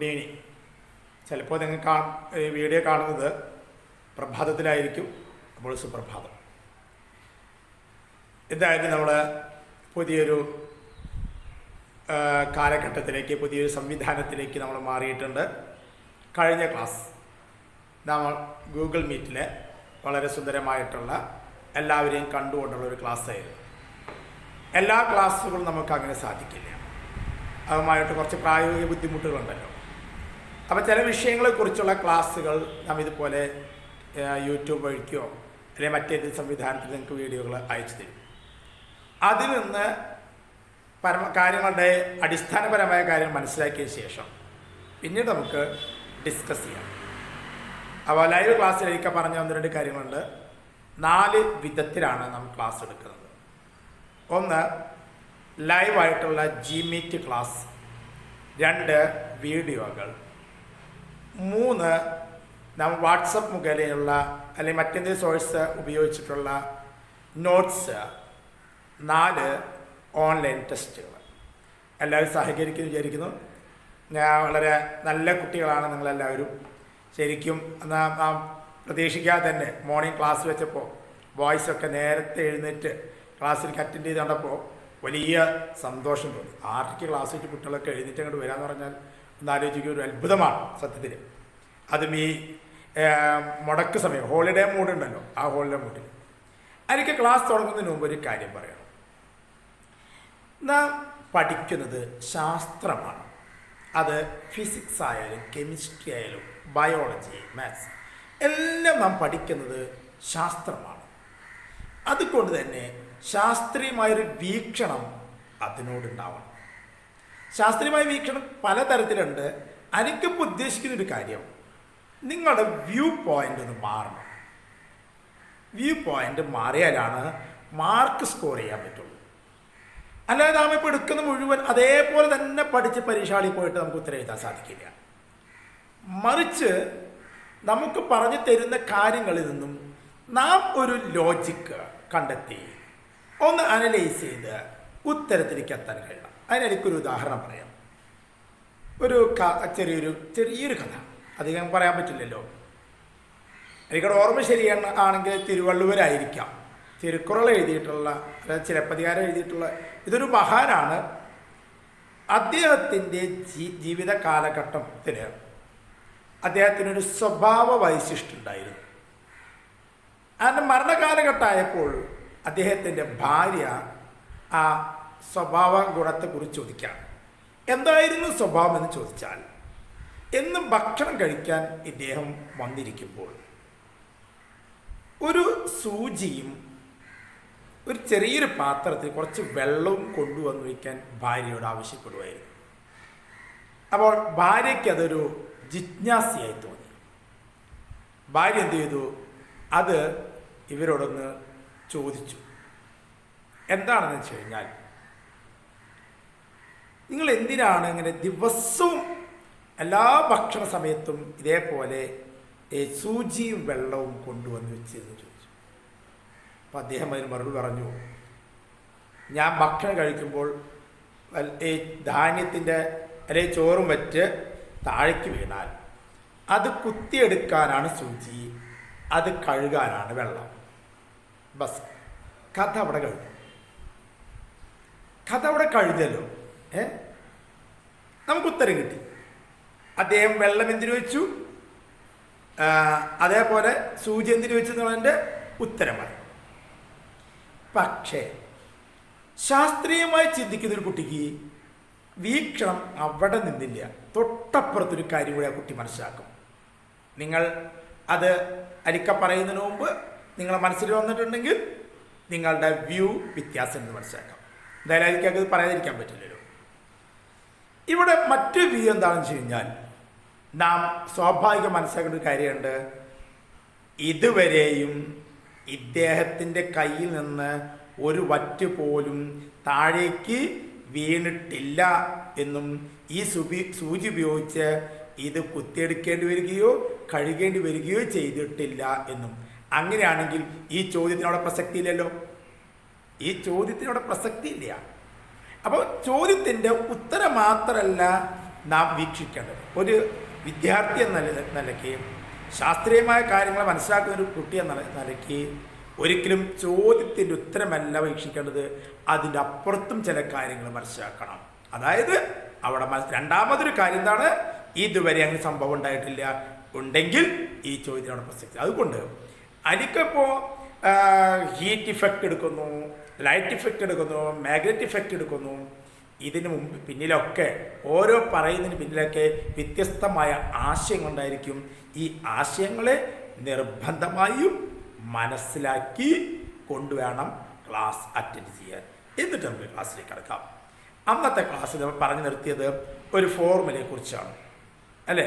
Good evening. ചിലപ്പോൾ നിങ്ങൾ video കാണുന്നത് പ്രഭാതത്തിലായിരിക്കും. അപ്പോൾ സുപ്രഭാതം. എന്തായാലും നമ്മൾ പുതിയൊരു കാലഘട്ടത്തിലേക്ക്, പുതിയൊരു സംവിധാനത്തിലേക്ക് നമ്മൾ മാറിയിട്ടുണ്ട്. കഴിഞ്ഞ ക്ലാസ് നമ്മൾ ഗൂഗിൾ മീറ്റിൽ വളരെ സുന്ദരമായിട്ടുള്ള എല്ലാവരെയും കണ്ടുകൊണ്ടുള്ള ഒരു ക്ലാസ്സായിരുന്നു. എല്ലാ ക്ലാസ്സുകളും നമുക്ക് അങ്ങനെ സാധിക്കില്ല. അതുമായിട്ട് കുറച്ച് പ്രായോഗിക ബുദ്ധിമുട്ടുകളുണ്ടല്ലോ. അപ്പോൾ ചില വിഷയങ്ങളെക്കുറിച്ചുള്ള ക്ലാസ്സുകൾ നാം ഇതുപോലെ യൂട്യൂബ് വഴിക്കോ അല്ലെങ്കിൽ മറ്റേത് സംവിധാനത്തിൽ നിങ്ങൾക്ക് വീഡിയോകൾ അയച്ചു തരും. അതിൽ നിന്ന് കാര്യങ്ങളുടെ അടിസ്ഥാനപരമായ കാര്യം മനസ്സിലാക്കിയ ശേഷം പിന്നീട് നമുക്ക് ഡിസ്കസ് ചെയ്യാം. അപ്പോൾ ലൈവ് ക്ലാസ്സിലേക്ക് പറഞ്ഞ 1-2 കാര്യങ്ങളുണ്ട്. 4 വിധത്തിലാണ് നാം ക്ലാസ് എടുക്കുന്നത്. 1 ലൈവായിട്ടുള്ള Gmeet ക്ലാസ്, 2 വീഡിയോകൾ, 3 നാം വാട്സപ്പ് മുഖേനയുള്ള അല്ലെങ്കിൽ മറ്റെന്തെങ്കിലും സോഴ്സ് ഉപയോഗിച്ചിട്ടുള്ള നോട്ട്സ്, 4 ഓൺലൈൻ ടെസ്റ്റുകൾ. എല്ലാവരും സഹകരിക്കുമെന്ന് വിചാരിക്കുന്നു. ഞാൻ വളരെ നല്ല കുട്ടികളാണ് നിങ്ങളെല്ലാവരും. ശരിക്കും നാം പ്രതീക്ഷിക്കാതെ തന്നെ മോർണിംഗ് ക്ലാസ് വെച്ചപ്പോൾ ബോയ്സൊക്കെ നേരത്തെ എഴുന്നേറ്റ് ക്ലാസ്സിലേക്ക് അറ്റൻഡ് ചെയ്ത് കണ്ടപ്പോൾ വലിയ സന്തോഷം തോന്നി. 6:00 ക്ലാസ് വെച്ച് കുട്ടികളൊക്കെ എഴുന്നേറ്റ് അങ്ങോട്ട് വരാമെന്ന് പറഞ്ഞാൽ ഒന്നാലോചിക്കുക, ഒരു അത്ഭുതമാണ് സത്യത്തിൽ. അതും ഈ മുടക്ക് സമയം, ഹോളിഡേ മൂഡുണ്ടല്ലോ, ആ ഹോളിഡേ മൂഡിൽ. എനിക്ക് ക്ലാസ് തുടങ്ങുന്നതിന് മുമ്പ് ഒരു കാര്യം പറയണം. നാം പഠിക്കുന്നത് ശാസ്ത്രമാണ്. അത് ഫിസിക്സ് ആയാലും കെമിസ്ട്രി ആയാലും ബയോളജി, മാത്സ് എല്ലാം നാം പഠിക്കുന്നത് ശാസ്ത്രമാണ്. അതുകൊണ്ട് തന്നെ ശാസ്ത്രീയമായൊരു വീക്ഷണം അതിനോടുണ്ടാവണം. ശാസ്ത്രീയമായ വീക്ഷണം പലതരത്തിലുണ്ട്. എനിക്കിപ്പോൾ ഉദ്ദേശിക്കുന്നൊരു കാര്യം, നിങ്ങളുടെ വ്യൂ പോയിൻ്റ് ഒന്ന് മാറണം. വ്യൂ പോയിൻ്റ് മാറിയാലാണ് മാർക്ക് സ്കോർ ചെയ്യാൻ പറ്റുള്ളൂ. അല്ലാതെ നാം ഇപ്പോൾ എടുക്കുന്ന മുഴുവൻ അതേപോലെ തന്നെ പഠിച്ച് പരീക്ഷാളിൽ പോയിട്ട് നമുക്ക് ഉത്തരം എഴുതാൻ സാധിക്കില്ല. മറിച്ച് നമുക്ക് പറഞ്ഞു തരുന്ന കാര്യങ്ങളിൽ നിന്നും നാം ഒരു ലോജിക്ക് കണ്ടെത്തി ഒന്ന് അനലൈസ് ചെയ്ത് ഉത്തരത്തിലേക്ക് എത്താൻ കഴിയണം. അതിനെനിക്കൊരു ഉദാഹരണം പറയാം. ഒരു ചെറിയൊരു കഥ, അധികം പറയാൻ പറ്റില്ലല്ലോ. എനിക്കത് ഓർമ്മ ശരിയാണെങ്കിൽ തിരുവള്ളുവരായിരിക്കാം, തിരുക്കുറൾ എഴുതിയിട്ടുള്ള, ചിലപ്പതികാരം എഴുതിയിട്ടുള്ള. ഇതൊരു മഹാനാണ്. അദ്ദേഹത്തിൻ്റെ ജീവിത കാലഘട്ടത്തിൽ അദ്ദേഹത്തിനൊരു സ്വഭാവ വൈശിഷ്ട്യം ഉണ്ടായിരുന്നു. അതിൻ്റെ മരണകാലഘട്ടമായപ്പോൾ അദ്ദേഹത്തിൻ്റെ ഭാര്യ ആ സ്വഭാവ ഗുണത്തെക്കുറിച്ച് ചോദിക്കാം. എന്തായിരുന്നു സ്വഭാവം എന്ന് ചോദിച്ചാൽ, എന്നും ഭക്ഷണം കഴിക്കാൻ ഇദ്ദേഹം വന്നിരിക്കുമ്പോൾ ഒരു സൂചിയും ഒരു ചെറിയൊരു പാത്രത്തിൽ കുറച്ച് വെള്ളവും കൊണ്ടുവന്ന് വയ്ക്കാൻ ഭാര്യയോട് ആവശ്യപ്പെടുമായിരുന്നു. അപ്പോൾ ഭാര്യയ്ക്ക് അതൊരു ജിജ്ഞാസയായി തോന്നി. ഭാര്യ എന്ത് ചെയ്തു, അത് ഇവരോടൊന്ന് ചോദിച്ചു. എന്താണെന്ന് വെച്ച് കഴിഞ്ഞാൽ, നിങ്ങൾ എന്തിനാണ് ഇങ്ങനെ ദിവസവും എല്ലാ ഭക്ഷണ സമയത്തും ഇതേപോലെ സൂചിയും വെള്ളവും കൊണ്ടുവന്ന് വെച്ചതെന്ന് ചോദിച്ചു. അപ്പം അദ്ദേഹം അതിന് മറുപടി പറഞ്ഞു, ഞാൻ ഭക്ഷണം കഴിക്കുമ്പോൾ ഈ ധാന്യത്തിൻ്റെ അല്ലെങ്കിൽ ചോറും വെച്ച് താഴേക്ക് വീണാൽ അത് കുത്തിയെടുക്കാനാണ് സൂചി, അത് കഴുകാനാണ് വെള്ളം. ബസ്, കഥ അവിടെ കഴിഞ്ഞു. കഥ അവിടെ കഴിഞ്ഞല്ലോ. നമുക്ക് ഉത്തരം കിട്ടി. അദ്ദേഹം വെള്ളം എന്തിനു വെച്ചു, അതേപോലെ സൂചി എന്തിനു വെച്ചു എന്നുള്ളതിൻ്റെ ഉത്തരമായി. പക്ഷേ ശാസ്ത്രീയമായി ചിന്തിക്കുന്നൊരു കുട്ടിക്ക് വീക്ഷണം അവിടെ നിന്നില്ല. തൊട്ടപ്പുറത്തൊരു കാര്യം കൂടി ആ കുട്ടി മനസ്സിലാക്കും. നിങ്ങൾ അത് അരിക്ക പറയുന്നതിന് മുമ്പ് നിങ്ങളെ മനസ്സിൽ വന്നിട്ടുണ്ടെങ്കിൽ നിങ്ങളുടെ വ്യൂ വ്യത്യാസം എന്ന് മനസ്സിലാക്കാം. എന്തായാലും എനിക്കത് പറയാതിരിക്കാൻ പറ്റില്ലല്ലോ. ഇവിടെ മറ്റൊരു വ്യൂ എന്താണെന്ന് വെച്ച് കഴിഞ്ഞാൽ, നാം സ്വാഭാവികം മനസ്സിലാക്കേണ്ട ഒരു കാര്യമുണ്ട്. ഇതുവരെയും ഇദ്ദേഹത്തിൻ്റെ കയ്യിൽ നിന്ന് ഒരു വറ്റ് പോലും താഴേക്ക് വീണിട്ടില്ല എന്നും ഈ സൂചി ഉപയോഗിച്ച് ഇത് കുത്തിയെടുക്കേണ്ടി വരികയോ കഴുകേണ്ടി വരികയോ ചെയ്തിട്ടില്ല എന്നും. അങ്ങനെയാണെങ്കിൽ ഈ ചോദ്യത്തിനവിടെ പ്രസക്തിയില്ലല്ലോ. ഈ ചോദ്യത്തിനവിടെ പ്രസക്തിയില്ല. അപ്പോൾ ചോദ്യത്തിൻ്റെ ഉത്തരം മാത്രമല്ല നാം വീക്ഷിക്കേണ്ടത്. ഒരു വിദ്യാർത്ഥി എന്ന നിലയ്ക്ക്, ശാസ്ത്രീയമായ കാര്യങ്ങൾ മനസ്സിലാക്കുന്ന ഒരു കുട്ടി എന്ന നിലയ്ക്ക് ഒരിക്കലും ചോദ്യത്തിൻ്റെ ഉത്തരമല്ല വീക്ഷിക്കേണ്ടത്, അതിൻ്റെ അപ്പുറത്തും ചില കാര്യങ്ങൾ മനസ്സിലാക്കണം. അതായത് അവിടെ രണ്ടാമതൊരു കാര്യം എന്താണ്, ഇതുവരെ അങ്ങനെ സംഭവം ഉണ്ടായിട്ടില്ല, ഉണ്ടെങ്കിൽ ഈ ചോദ്യത്തിനോട് പ്രസക്തി. അതുകൊണ്ട് എനിക്കിപ്പോൾ ഹീറ്റ് ഇഫക്റ്റ് എടുക്കുന്നു, ലൈറ്റ് ഇഫക്റ്റ് എടുക്കുന്നു, മാഗ്നറ്റിക് ഇഫക്റ്റ് എടുക്കുന്നു, ഇതിന് മുമ്പ് പിന്നിലൊക്കെ ഓരോ പറയുന്നതിന് പിന്നിലൊക്കെ വ്യത്യസ്തമായ ആശയങ്ങളുണ്ടായിരിക്കും. ഈ ആശയങ്ങളെ നിർബന്ധമായും മനസ്സിലാക്കി കൊണ്ടുവേണം ക്ലാസ് അറ്റൻഡ് ചെയ്യാൻ. എന്നിട്ട് നമുക്ക് ക്ലാസ്സിലേക്ക് കടക്കാം. അന്നത്തെ ക്ലാസ്സിൽ നമ്മൾ പറഞ്ഞു നിർത്തിയത് ഒരു ഫോർമുലയെ കുറിച്ചാണ് അല്ലേ?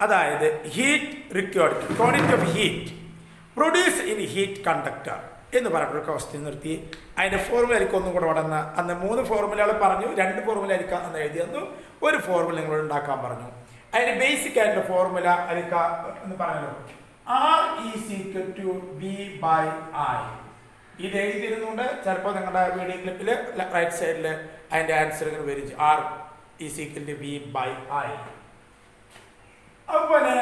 അതായത് heat required, quantity of heat produce in heat conductor എന്ന് പറഞ്ഞൊരു ക്വസ്റ്റ്യൻ നിർത്തി. അതിൻ്റെ ഫോർമുല എനിക്ക് ഒന്നും കൂടെ ഉടന്ന് അന്ന് 3 ഫോർമുലകൾ പറഞ്ഞു, 2 ഫോർമുല എനിക്ക് അന്ന് എഴുതി തന്നു, ഒരു ഫോർമുല നിങ്ങൾ ഉണ്ടാക്കാൻ പറഞ്ഞു. അതിന് ബേസിക് ആയിട്ടുള്ള ഫോർമുല എനിക്ക് എന്ന് പറഞ്ഞല്ലോ, R is equal to V by I. ഇത് എഴുതിയിരുന്നുകൊണ്ട് ചിലപ്പോൾ നിങ്ങളുടെ വീഡിയോ ക്ലിപ്പിൽ റൈറ്റ് സൈഡിൽ അതിൻ്റെ ആൻസർ ഇങ്ങനെ വരും, R is equal to V by I. അതുപോലെ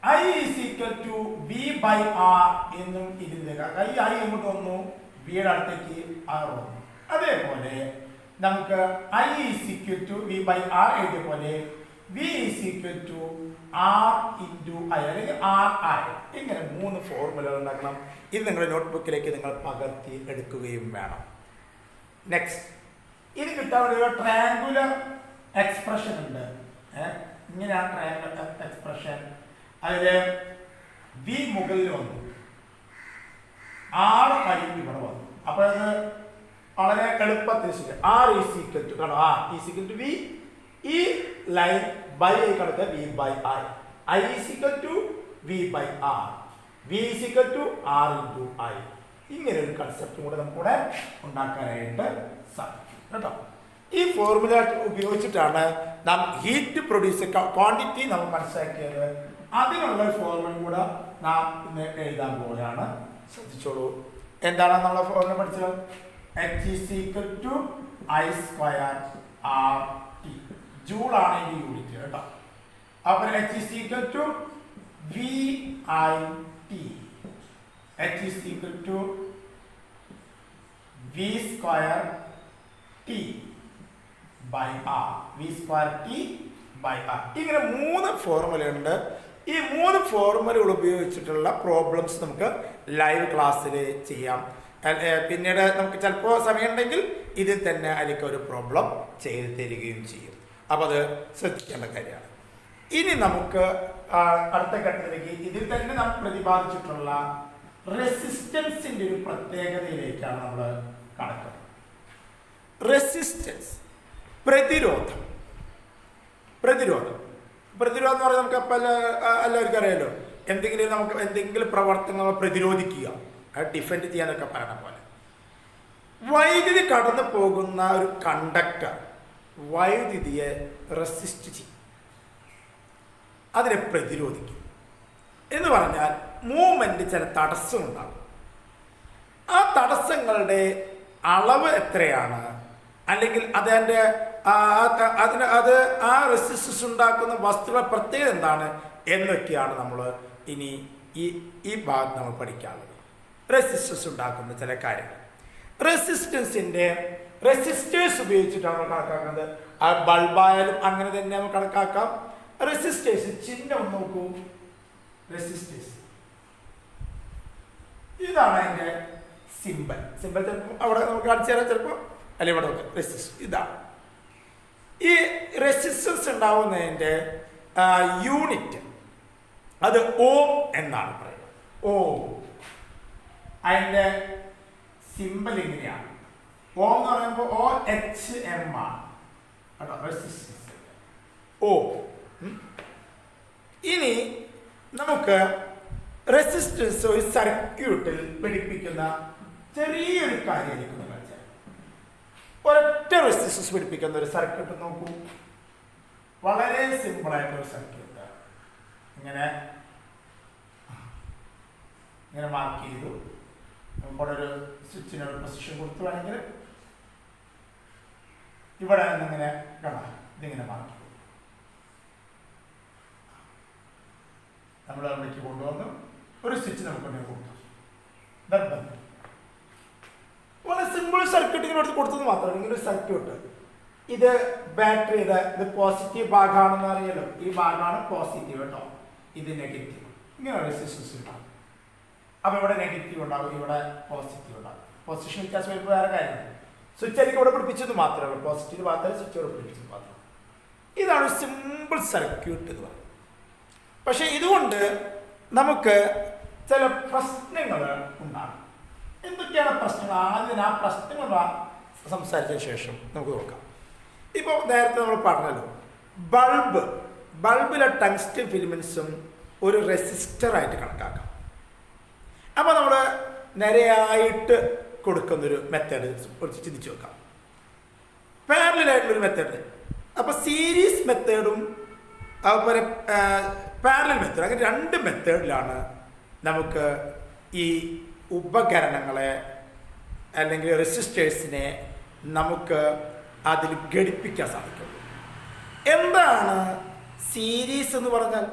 I is equal to V by R എന്നും ഇതിൻ്റെ I എങ്ങോട്ട് വന്നു, Vയുടെ അടുത്തേക്ക് R വന്നു. അതേപോലെ നമുക്ക് I is equal to V by R എഴുതിയ പോലെ V is equal to R into I അല്ലെങ്കിൽ RI. ഇങ്ങനെ 3 ഫോർമുലകൾ ഉണ്ടാക്കണം. ഇത് നിങ്ങളുടെ നോട്ട്ബുക്കിലേക്ക് നിങ്ങൾ പകർത്തി എടുക്കുകയും വേണം. നെക്സ്റ്റ്, ഇത് കിട്ടാൻ ഒരു ട്രയാങ്കുലർ എക്സ്പ്രഷൻ ഉണ്ട്. ഇങ്ങനെയാണ് ട്രയാങ്കുലർ എക്സ്പ്രഷൻ. അതിൽ V മുകളിൽ വന്നു, R ഇവിടെ വന്നു. അപ്പോൾ അത് വളരെ എളുപ്പത്തിൽ R ഈസ് ഈക്വൽ ടു, കാരണം R is equal to V, ഈ ലൈൻ ബൈ കിടക്കുക V by I is equal to V by R, V is equal to R into I. ഇങ്ങനെ ഒരു കൺസെപ്റ്റും കൂടെ നമുക്കിവിടെ ഉണ്ടാക്കാനായിട്ട് സാധിക്കും കേട്ടോ. ഈ ഫോർമുല ഉപയോഗിച്ചിട്ടാണ് നാം ഹീറ്റ് പ്രൊഡ്യൂസ് ക്വാണ്ടിറ്റി നമ്മൾ മനസ്സിലാക്കിയത്. അതിനുള്ള ഫോർമുല കൂടെ നാം ഇന്ന് എഴുതാൻ പോവുകയാണ്. ശ്രദ്ധിച്ചോളൂ. എന്താണ് നമ്മളെ ഫോർമുല പഠിച്ചത്? H is equal to I square RT. Joule ആണ് ഈ യൂണിറ്റ് കേട്ടോ. അപ്പോൾ H is equal to VIT. H is equal to V square T by R. V square T by R. ഇങ്ങനെ 3 ഫോർമുല ഉണ്ട്. ഈ 3 ഫോർമുലകൾ ഉപയോഗിച്ചിട്ടുള്ള പ്രോബ്ലംസ് നമുക്ക് ലൈവ് ക്ലാസ്സിൽ ചെയ്യാം. പിന്നീട് നമുക്ക് ചിലപ്പോൾ സമയമുണ്ടെങ്കിൽ ഇതിൽ തന്നെ അതിലേക്ക് ഒരു പ്രോബ്ലം ചെയ്ത് തരികയും ചെയ്യും. അപ്പോൾ അത് ശ്രദ്ധിക്കേണ്ട കാര്യമാണ്. ഇനി നമുക്ക് അടുത്ത ഘട്ടത്തിലേക്ക് ഇതിൽ തന്നെ നാം പ്രതിപാദിച്ചിട്ടുള്ള റെസിസ്റ്റൻസിൻ്റെ ഒരു പ്രത്യേകതയിലേക്കാണ് നമ്മൾ കടക്കുന്നത്. റെസിസ്റ്റൻസ്, പ്രതിരോധം. പ്രതിരോധം എന്ന് പറഞ്ഞാൽ നമുക്ക് അപ്പം എല്ലാവർക്കും അറിയാലോ, എന്തെങ്കിലും പ്രവർത്തനങ്ങൾ പ്രതിരോധിക്കുക, ഡിഫെൻഡ് ചെയ്യാനൊക്കെ പറയണ പോലെ. വൈദ്യുതി കടന്നു പോകുന്ന ഒരു കണ്ടക്ടർ വൈദ്യുതിയെ റെസിസ്റ്റ് ചെയ്യും, അതിനെ പ്രതിരോധിക്കും. എന്ന് പറഞ്ഞാൽ മൂവ്മെന്റ് ചില തടസ്സമുണ്ടാകും. ആ തടസ്സങ്ങളുടെ അളവ് എത്രയാണ്, അല്ലെങ്കിൽ ആ റെസിസ്റ്റൻസ് ഉണ്ടാക്കുന്ന വസ്തുക്കളുടെ പ്രത്യേകത എന്താണ് എന്നൊക്കെയാണ് നമ്മൾ ഇനി ഈ ഭാഗത്ത് നമ്മൾ പഠിക്കാനുള്ളത്. റെസിസ്റ്റൻസ് ഉണ്ടാക്കുന്ന ചില കാര്യങ്ങൾ. റെസിസ്റ്റേഴ്സ് ഉപയോഗിച്ചിട്ടാണ് നമ്മൾ കണക്കാക്കുന്നത്. ആ ബൾബായാലും അങ്ങനെ തന്നെ നമുക്ക് കണക്കാക്കാം. റെസിസ്റ്റേഴ്സ് ചിഹ്നം നോക്കൂ. റെസിസ്റ്റേഴ്സ് ഇതാണ് അതിൻ്റെ സിമ്പൽ. ചിലപ്പോൾ അവിടെ നമുക്ക് കാണിച്ചു തരാം, ചിലപ്പോൾ അല്ലെ ഇവിടെ നോക്കാം. റെസിസ്റ്റൻസ് ഇതാണ്. ഈ റെസിസ്റ്റൻസ് ഉണ്ടാവുന്നതിൻ്റെ യൂണിറ്റ് അത് ഓം എന്നാണ് പറയുന്നത്. ഓം. അതിൻ്റെ സിമ്പൽ ഇങ്ങനെയാണ്. ഓം എന്ന് പറയുമ്പോൾ OHM ആണ് കേട്ടോ, റെസിസ്റ്റൻസ് ഓ. ഇനി നമുക്ക് റെസിസ്റ്റൻസ് ഒരു സർക്യൂട്ടിൽ പിടിപ്പിക്കുന്ന ചെറിയൊരു കാര്യമായിരിക്കും. ഒരൊറ്റ റെസിസ്റ്റൻസ് പിടിപ്പിക്കുന്ന ഒരു സർക്യൂട്ട് നോക്കൂ. വളരെ സിമ്പിളായിട്ടൊരു സർക്യൂട്ട്. ഇങ്ങനെ മാർക്ക് ചെയ്തു. നമുക്കിവിടെ ഒരു സ്വിച്ചിനൊരു പൊസിഷൻ കൊടുത്തു. വേണമെങ്കിൽ ഇവിടെ നിന്നിങ്ങനെ കാണാം. ഇതിങ്ങനെ മാറ്റി നമ്മൾ അവിടേക്ക് കൊണ്ടുവന്ന് ഒരു സ്വിച്ച് നമുക്ക് കൊടുക്കാം. നിർബന്ധം വളരെ സിമ്പിൾ സർക്യൂട്ട് ഇങ്ങനെ എടുത്ത് കൊടുത്തത് മാത്രമല്ല, ഇങ്ങനെ ഒരു സർക്യൂട്ട്. ഇത് ബാറ്ററിയുടെ ഇത് പോസിറ്റീവ് ഭാഗമാണെന്ന് അറിയാലോ. ഈ ഭാഗമാണ് പോസിറ്റീവ് കേട്ടോ, ഇത് നെഗറ്റീവ്. ഇങ്ങനെ ഒരു റെസിസ്റ്റൻസ് ഉണ്ടാകും. അപ്പോൾ ഇവിടെ നെഗറ്റീവ് ഉണ്ടാകും, ഇവിടെ പോസിറ്റീവ് ഉണ്ടാകും. പൊസിഷൻ വ്യത്യാസം വരുമ്പോൾ വേറെ കാര്യമില്ല. സ്വിച്ച് എനിക്ക് ഇവിടെ പിടിപ്പിച്ചത് മാത്രമേ ഉള്ളൂ, പോസിറ്റീവ് ഭാഗത്ത് സ്വിച്ച് ഇവിടെ പിടിപ്പിച്ചത് മാത്രമേ. ഇതാണ് ഒരു സിമ്പിൾ സർക്യൂട്ട് എന്ന് പറയുന്നത്. പക്ഷെ ഇതുകൊണ്ട് നമുക്ക് ചില പ്രശ്നങ്ങൾ ഉണ്ടാകും. എന്തൊക്കെയാണ് പ്രശ്നങ്ങൾ? ആദ്യം ആ പ്രശ്നങ്ങൾ സംസാരിച്ചതിന് ശേഷം നമുക്ക് നോക്കാം. ഇപ്പോൾ നേരത്തെ നമ്മൾ പറഞ്ഞല്ലോ, ബൾബിലെ ടങ്സ്റ്റൺ ഫിലമെന്റ്സും ഒരു റെസിസ്റ്ററായിട്ട് കണക്കാക്കാം. അപ്പോൾ നമ്മൾ നിരയായിട്ട് കൊടുക്കുന്നൊരു മെത്തേഡ് ചിന്തിച്ച് നോക്കാം. പാരലലായിട്ടുള്ളൊരു മെത്തേഡ്. അപ്പോൾ സീരീസ് മെത്തേഡും അതുപോലെ പാരലൽ മെത്തേഡ്, അങ്ങനെ രണ്ട് മെത്തേഡിലാണ് നമുക്ക് ഈ ഉപകരണങ്ങളെ അല്ലെങ്കിൽ റെസിസ്റ്റേഴ്സിനെ നമുക്ക് അതിൽ ഘടിപ്പിക്കാൻ സാധിക്കുള്ളൂ. എന്താണ് സീരീസ് എന്ന് പറഞ്ഞാൽ?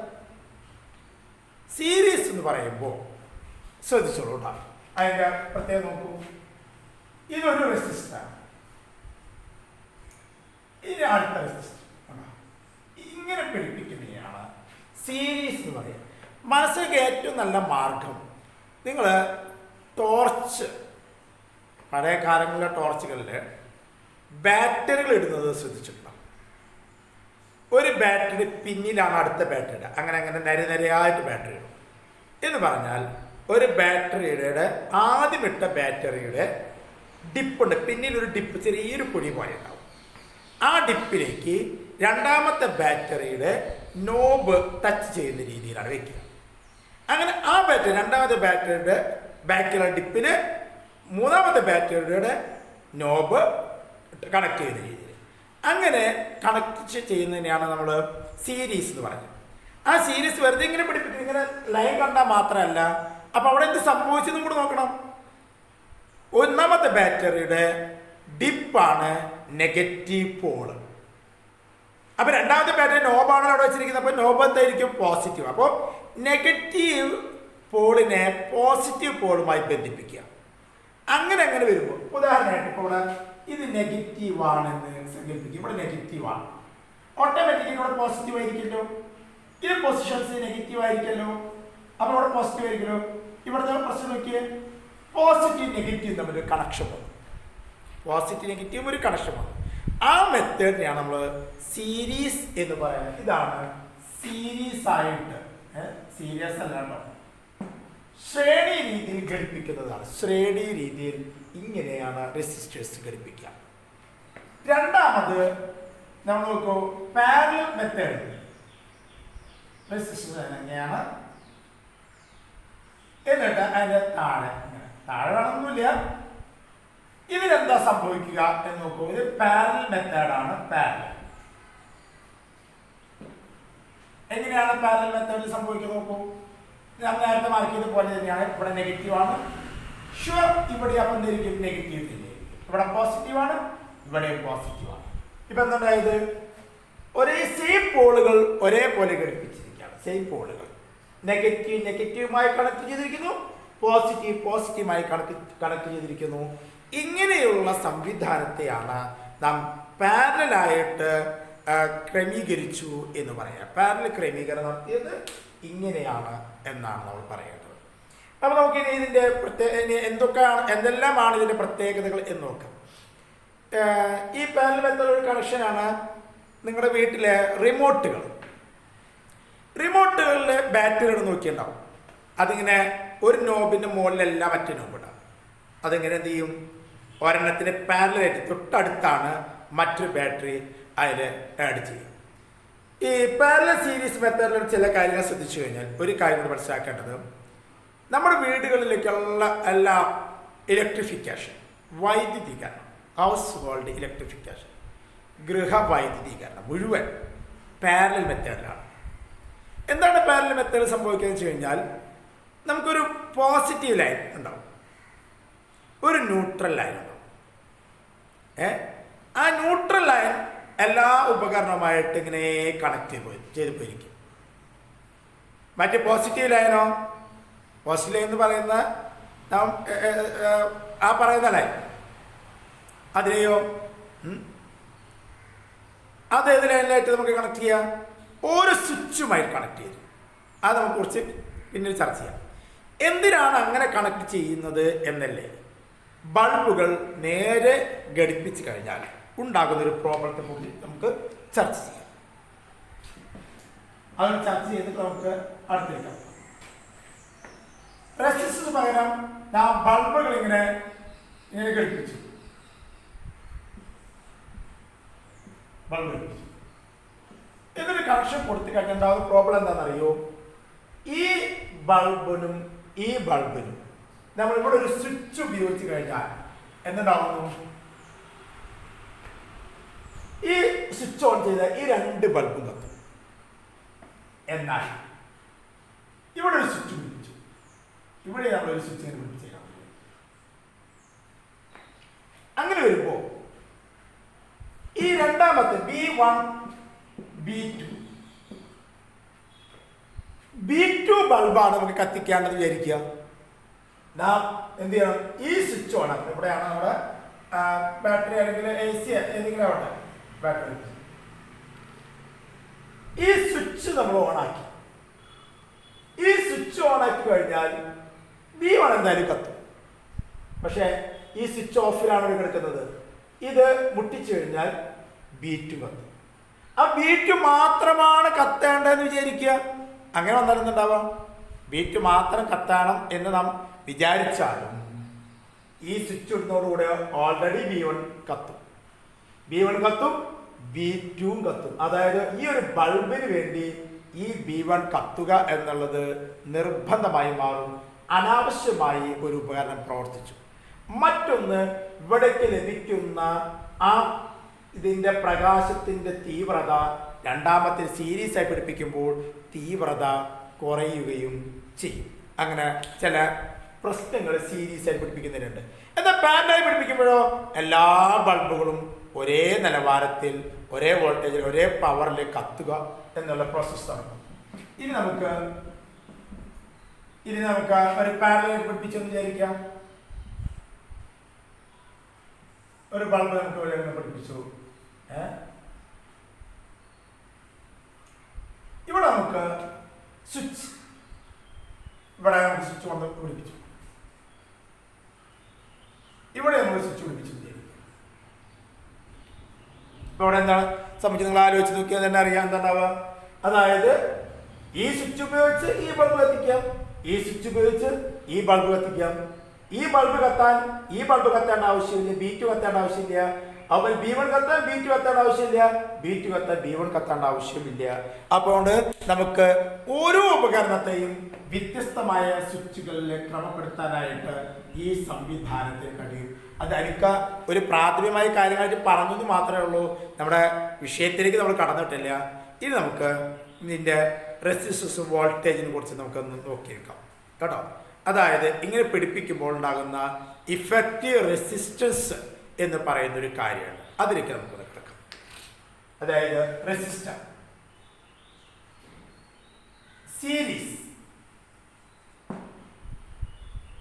സീരീസ് എന്ന് പറയുമ്പോൾ ശ്രദ്ധിച്ചോളൂ കേട്ടോ, അതിൻ്റെ പ്രത്യേകം നോക്കൂ. ഇതൊരു റെസിസ്റ്ററാണ്, ഇനി അടുത്ത റെസിസ്റ്റർ. ഇങ്ങനെ ഘടിപ്പിക്കുന്നതിനാണ് സീരീസ് എന്ന് പറയുന്നത്. മനസ്സിലേക്ക് ഏറ്റവും നല്ല മാർഗം, നിങ്ങൾ ടോർച്ച്, പഴയ കാലങ്ങളിലെ ടോർച്ചുകളിൽ ബാറ്ററികൾ ഇടുന്നത് ശ്രദ്ധിച്ചിട്ടുണ്ടാവും. ഒരു ബാറ്ററി പിന്നിലാണ് അടുത്ത ബാറ്ററി, അങ്ങനെ അങ്ങനെ നിരയായിട്ട് ബാറ്ററി ഇടും. എന്ന് പറഞ്ഞാൽ ഒരു ബാറ്ററിയുടെ ആദ്യമിട്ട ബാറ്ററിയുടെ ഡിപ്പുണ്ട്, പിന്നിലൊരു ഡിപ്പ്, ചെറിയൊരു പൊടി പോലെ ഉണ്ടാവും. ആ ഡിപ്പിലേക്ക് രണ്ടാമത്തെ ബാറ്ററിയുടെ നോബ് ടച്ച് ചെയ്യുന്ന രീതിയിലാണ് വയ്ക്കുക. അങ്ങനെ ആ ബാറ്ററി രണ്ടാമത്തെ ബാറ്ററിയുടെ ബാക്കിലുള്ള ഡിപ്പിന് മൂന്നാമത്തെ ബാറ്ററിയുടെ നോബ് കണക്ട് ചെയ്യുന്ന രീതിയിൽ അങ്ങനെ കണക്ട് ചെയ്യുന്നതിനെയാണ് നമ്മൾ സീരീസ് എന്ന് പറയുന്നത്. ആ സീരീസ് വെറുതെ ഇങ്ങനെ പിടിപ്പിക്കുന്നത്, ഇങ്ങനെ ലൈൻ കണ്ടാൽ മാത്രമല്ല, അപ്പോൾ അവിടെ എന്ത് സംഭവിച്ചെന്നും കൂടെ നോക്കണം. ഒന്നാമത്തെ ബാറ്ററിയുടെ ഡിപ്പാണ് നെഗറ്റീവ് പോള്. അപ്പോൾ രണ്ടാമത്തെ ബാറ്ററി നോബാണ് അവിടെ വെച്ചിരിക്കുന്നത്. അപ്പോൾ നോബ് എന്തായിരിക്കും? പോസിറ്റീവ്. അപ്പോൾ നെഗറ്റീവ് പോളിനെ പോസിറ്റീവ് പോളുമായി ബന്ധിപ്പിക്കുക. അങ്ങനെ അങ്ങനെ വരുമ്പോൾ ഉദാഹരണമായിട്ട് ഇപ്പോൾ ഇവിടെ ഇത് നെഗറ്റീവ് ആണെന്ന് സങ്കല്പിക്കും. ഇവിടെ നെഗറ്റീവ് ആണ്, ഓട്ടോമാറ്റിക്കലി ഇവിടെ പോസിറ്റീവ് ആയിരിക്കുമല്ലോ. ഇത് പൊസിഷൻസ് നെഗറ്റീവ് ആയിരിക്കുമല്ലോ, അപ്പോൾ ഇവിടെ പോസിറ്റീവ് ആയിരിക്കുമല്ലോ. ഇവിടുത്തെ പ്രശ്നം നോക്കിയേ, പോസിറ്റീവ് നെഗറ്റീവ് തമ്മിൽ കണക്ഷൻ വന്നു, പോസിറ്റീവ് നെഗറ്റീവ് ഒരു കണക്ഷൻ വന്നു. ആ മെത്തേഡിനെയാണ് നമ്മൾ സീരീസ് എന്ന് പറയുന്നത്. ഇതാണ് സീരീസ് ആയിട്ട്, സീരിയസ് അല്ലാണ്ടോ, ശ്രേണി രീതിയിൽ ഘടിപ്പിക്കുന്നതാണ്. ശ്രേണി രീതിയിൽ ഇങ്ങനെയാണ് റെസിസ്റ്റേഴ്സ് ഘടിപ്പിക്കുക. രണ്ടാമത് നമ്മൾ നോക്കൂ, പാരലൽ മെത്തേഡ്. റെസിസ്റ്റർ എങ്ങനെയാണ്, എന്നിട്ട് അതിൻ്റെ താഴെ വേണമെന്നില്ല, ഇതിനെന്താ സംഭവിക്കുക എന്ന് നോക്കൂ. ഇത് പാരലൽ മെത്തേഡാണ്. പാരലൽ എങ്ങനെയാണ് പാരലൽ മെത്തേഡിൽ സംഭവിക്കുന്നത് നോക്കൂ. ഞാൻ നേരത്തെ മാർക്ക് ചെയ്ത പോലെ തന്നെയാണ്. ഇവിടെ നെഗറ്റീവ് ആണ്, ഷുവർ ഇവിടെ അപ്പം എന്തായിരിക്കും? നെഗറ്റീവ് തന്നെയായിരിക്കും. ഇവിടെ പോസിറ്റീവ് ആണ്, ഇവിടെ പോസിറ്റീവ് ആണ്. ഇപ്പം എന്തായത്? ഒരേ സെയിം പോളുകൾ ഒരേപോലെ ഘടിപ്പിച്ചിരിക്കുകയാണ്. സെയിം പോളുകൾ നെഗറ്റീവ് നെഗറ്റീവുമായി കണക്ട് ചെയ്തിരിക്കുന്നു, പോസിറ്റീവ് പോസിറ്റീവുമായി കണക്ട് ചെയ്തിരിക്കുന്നു. ഇങ്ങനെയുള്ള സംവിധാനത്തെയാണ് നാം പാരലലായിട്ട് ക്രമീകരിച്ചു എന്ന് പറയാം. പാരലൽ ക്രമീകരണം നടത്തിയത് ഇങ്ങനെയാണ് എന്നാണ് നമ്മൾ പറയേണ്ടത്. അപ്പോൾ നമുക്ക് ഇതിൻ്റെ എന്തെല്ലാമാണ് ഇതിൻ്റെ പ്രത്യേകതകൾ എന്ന് നോക്കാം. ഈ പാരലൽ മെത്തേഡ് ഒരു കണക്ഷനാണ്. നിങ്ങളുടെ വീട്ടിലെ റിമോട്ടുകളിലെ ബാറ്ററികൾ നോക്കിയിട്ടുണ്ടാവും. അതിങ്ങനെ ഒരു നോബിൻ്റെ മുകളിലെല്ലാം മറ്റേ നോബ് ഉണ്ടാവും. അതിങ്ങനെ എന്ത് ചെയ്യും? ഒരെണ്ണത്തിന് പാരലലായിട്ട് തൊട്ടടുത്താണ് മറ്റൊരു ബാറ്ററി അതിൽ ആഡ് ചെയ്യും. ഈ പാരലൽ സീരീസ് മെത്തേഡിൽ ചില കാര്യങ്ങൾ ശ്രദ്ധിച്ചു കഴിഞ്ഞാൽ ഒരു കാര്യം കൂടി മനസ്സിലാക്കേണ്ടത്, നമ്മുടെ വീടുകളിലേക്കുള്ള എല്ലാ ഇലക്ട്രിഫിക്കേഷൻ, വൈദ്യുതീകരണം, ഹൗസ് ഹോൾഡ് ഇലക്ട്രിഫിക്കേഷൻ, ഗൃഹവൈദ്യുതീകരണം മുഴുവൻ പാരലൽ മെത്തേഡിലാണ്. എന്താണ് പാരലൽ മെത്തേഡ് സംഭവിക്കുന്നത് വെച്ച് കഴിഞ്ഞാൽ, നമുക്കൊരു പോസിറ്റീവ് ലൈൻ ഉണ്ടാവും, ഒരു ന്യൂട്രൽ ലൈൻ ഉണ്ടാവും. ആ ന്യൂട്രൽ ലൈൻ എല്ലാ ഉപകരണവുമായിട്ട് ഇങ്ങനെ കണക്ട് ചെയ്ത് പോയിരിക്കും. മറ്റ് പോസിറ്റീവ് ലൈനോ, പോസിറ്റീവ് ലൈൻ എന്ന് പറയുന്ന ആ പറയുന്ന ലൈൻ അതിലെയോ അത് ഏത് ലൈനിലായിട്ട് നമുക്ക് കണക്ട് ചെയ്യാം? ഓരോ സ്വിച്ചുമായിട്ട് കണക്ട് ചെയ്തു. അത് നമുക്ക് കുറിച്ച് പിന്നീട് ചർച്ച ചെയ്യാം. എന്തിനാണ് അങ്ങനെ കണക്ട് ചെയ്യുന്നത് എന്നല്ലേ, ബൾബുകൾ നേരെ ഘടിപ്പിച്ച് കഴിഞ്ഞാൽ ഉണ്ടാകുന്നൊരു പ്രോബ്ലത്തെ കൂടി നമുക്ക് ചർച്ച ചെയ്യാം. അത് ചർച്ച ചെയ്തിട്ട് നമുക്ക് അടുത്തേക്കാം. റെസിസ്റ്റൻസിന് പകരം നാം ബൾബുകൾ ഇങ്ങനെ ഘടിപ്പിച്ചു. ബൾബ് ഘടിപ്പിച്ചു. ഇതിന് കണക്ഷൻ കൊടുത്തു കഴിഞ്ഞാൽ ഉണ്ടാകുന്ന പ്രോബ്ലം എന്താണെന്നറിയോ? ഈ ബൾബിനും ഈ ബൾബിനും നമ്മൾ ഇവിടെ ഒരു സ്വിച്ച് ഉപയോഗിച്ച് കഴിഞ്ഞാൽ എന്തുണ്ടാവുന്നു? ഈ സ്വിച്ച് ഓൺ ചെയ്താൽ ഈ രണ്ട് ബൾബും കത്തും. എന്നാൽ ഇവിടെ ഒരു സ്വിച്ച് പിടിപ്പിച്ചു, ഇവിടെ നമ്മളൊരു സ്വിച്ച് ഇങ്ങനെ പിടിപ്പിച്ചേക്കാം. അങ്ങനെ വരുമ്പോ ഈ രണ്ടാമത്തെ B1 B2 ബൾബാണ് നമുക്ക് കത്തിക്കേണ്ടത് വിചാരിക്കുക. നാം എന്ത് ചെയ്യണം? ഈ സ്വിച്ച് ഓൺ ആക്കണം. ഇവിടെയാണ് നമ്മുടെ ബാറ്ററി അല്ലെങ്കിൽ AC ഏതെങ്കിലും ആവട്ടെ, ബാറ്ററി. ഈ സ്വിച്ച് നമ്മൾ ഓണാക്കി. ഈ സ്വിച്ച് ഓണാക്കി കഴിഞ്ഞാൽ B1 എന്തായാലും കത്തും. പക്ഷെ ഈ സ്വിച്ച് ഓഫിലാണ് കിടക്കുന്നത്. ഇത് മുട്ടിച്ചു കഴിഞ്ഞാൽ B2 കത്തും. ആ B2 മാത്രമാണ് കത്തേണ്ടതെന്ന് വിചാരിക്കുക. അങ്ങനെ വന്നാലെന്നുണ്ടാവാം, B2 മാത്രം കത്തണം എന്ന് നാം വിചാരിച്ചാലും ഈ സ്വിച്ച് ഇടുന്നതോടുകൂടെ ഓൾറെഡി B1 കത്തും. B1 കത്തും, B2 കത്തും. അതായത് ഈ ഒരു ബൾബിന് വേണ്ടി ഈ B1 കത്തുക എന്നുള്ളത് നിർബന്ധമായി മാറും. അനാവശ്യമായി ഒരു ഉപകരണം പ്രവർത്തിച്ചു. മറ്റൊന്ന്, ഇവിടേക്ക് ലഭിക്കുന്ന ആ ഇതിൻ്റെ പ്രകാശത്തിൻ്റെ തീവ്രത രണ്ടാമത്തെ സീരീസ് ആയി പിടിപ്പിക്കുമ്പോൾ തീവ്രത കുറയുകയും ചെയ്യും. അങ്ങനെ ചില പ്രശ്നങ്ങൾ സീരീസ് ആയി പിടിപ്പിക്കുന്നതിനുണ്ട്. എന്നാൽ പാരലൽ പിടിപ്പിക്കുമ്പോഴോ എല്ലാ ബൾബുകളും ഒരേ നിലവാരത്തിൽ, ഒരേ വോൾട്ടേജിൽ, ഒരേ പവറിൽ കത്തുക എന്നുള്ള പ്രോസസ് നടക്കും. ഇനി നമുക്ക് ഒരു പാരലൽ പിടിപ്പിച്ചെന്ന് വിചാരിക്കാം. ഒരു ബൾബ് നമുക്ക് ഇവിടെ പഠിപ്പിച്ചു. ഇവിടെ നമുക്ക് സ്വിച്ച്, ഇവിടെ നമുക്ക് സ്വിച്ച് കൊണ്ട് പിടിപ്പിച്ചു. ഇവിടെ നമ്മൾ സ്വിച്ച് പിടിപ്പിച്ചു. ഇവിടെ എന്താണ് സംബന്ധിച്ച് നിങ്ങൾ ആലോചിച്ച് നോക്കിയാൽ തന്നെ അറിയാൻ എന്താണ്ടാവുക. അതായത് ഈ സ്വിച്ച് ഉപയോഗിച്ച് ഈ ബൾബ് കത്തിക്കാം, ഈ സ്വിച്ച് ഉപയോഗിച്ച് ഈ ബൾബ് കത്തിക്കാം. ഈ ബൾബ് കത്താൻ ഈ ബൾബ് കത്തേണ്ട ആവശ്യമില്ല, B2 കത്തേണ്ട ആവശ്യമില്ല. അപ്പോൾ B1 കത്താൻ B2 കത്തേണ്ട ആവശ്യമില്ല, B2 കത്താൻ B1 കത്തേണ്ട ആവശ്യമില്ല. അപ്പോൾ നമുക്ക് ഓരോ ഉപകരണത്തെയും വ്യത്യസ്തമായ സ്വിച്ചുകളിൽ ക്രമപ്പെടുത്താനായിട്ട് ഈ സംവിധാനത്തിന് കഴിയും. അത് എനിക്ക് ഒരു പ്രാഥമികമായ കാര്യങ്ങളായിട്ട് പറഞ്ഞത് മാത്രമേ ഉള്ളൂ. നമ്മുടെ വിഷയത്തിലേക്ക് നമ്മൾ കടന്നിട്ടില്ല. ഇനി നമുക്ക് ഇതിൻ്റെ റെസിസ്റ്റൻസ് വോൾട്ടേജിനെ കുറിച്ച് നമുക്കൊന്ന് നോക്കിയേക്കാം കേട്ടോ. അതായത് ഇങ്ങനെ പിടിപ്പിക്കുമ്പോൾ ഉണ്ടാകുന്ന ഇഫക്റ്റീവ് റെസിസ്റ്റൻസ് എന്ന് പറയുന്നൊരു കാര്യമാണ്. അതിലേക്ക് നമുക്ക് കിടക്കാം. അതായത് റെസിസ്റ്റർ, സീരീസ്,